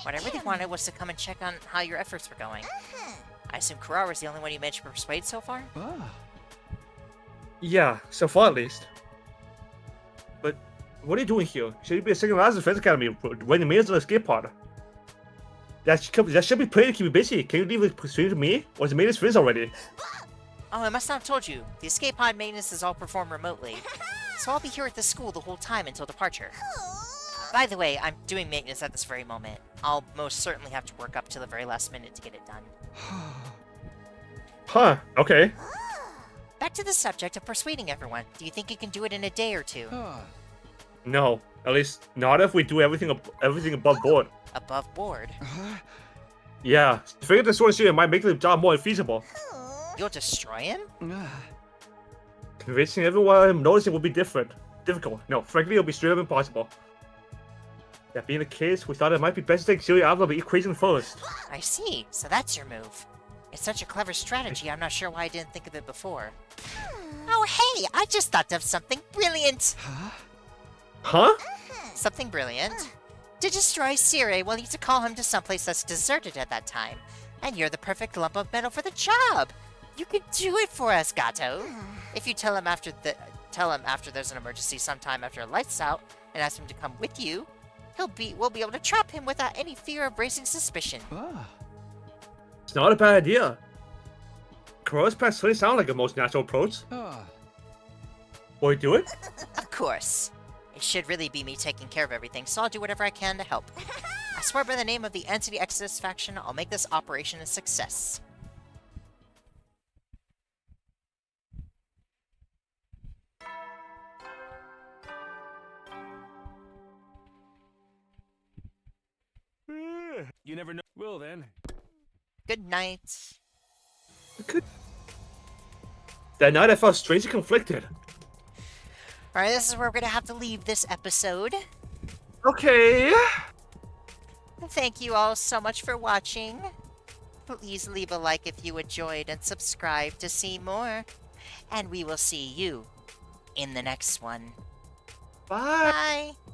What I really wanted was to come and check on how your efforts were going. I assume Kurara's the only one you managed to persuade so far? Yeah, so far at least. But what are you doing here? Should you be a second last defense academy when the maid's on the escape pod? That should be pretty to keep you busy. Can you leave it pursuit to me? Or is the maid his friends already? Oh, I must not have told you. The escape pod maintenance is all performed remotely. So I'll be here at the school the whole time until departure. By the way, I'm doing maintenance at this very moment. I'll most certainly have to work up to the very last minute to get it done. Huh, okay. Back to the subject of persuading everyone. Do you think you can do it in a day or two? No, at least not if we do everything above board. Above board? Yeah, figure the source here might make the job more feasible. You'll destroy him? Convincing everyone I'm noticing will be difficult. No, frankly, it'll be straight up impossible. That being the case, we thought it might be best to take Siri out of the equation first. I see. So that's your move. It's such a clever strategy, I'm not sure why I didn't think of it before. Oh, hey! I just thought of something brilliant! Huh? Something brilliant. To destroy Sirei, we'll need to call him to someplace that's deserted at that time. And you're the perfect lump of metal for the job. You can do it for us, Gato. If you tell him after there's an emergency sometime after lights out and ask him to come with you, we'll be able to trap him without any fear of raising suspicion. It's not a bad idea. Kurara's plan certainly sound like the most natural approach. Will you do it? Of course. It should really be me taking care of everything, so I'll do whatever I can to help. I swear by the name of the Entity Exodus faction, I'll make this operation a success. You never know. Well then. Good night. That night I felt strangely conflicted. Alright, this is where we're gonna have to leave this episode. Okay. Thank you all so much for watching. Please leave a like if you enjoyed and subscribe to see more. And we will see you in the next one. Bye. Bye!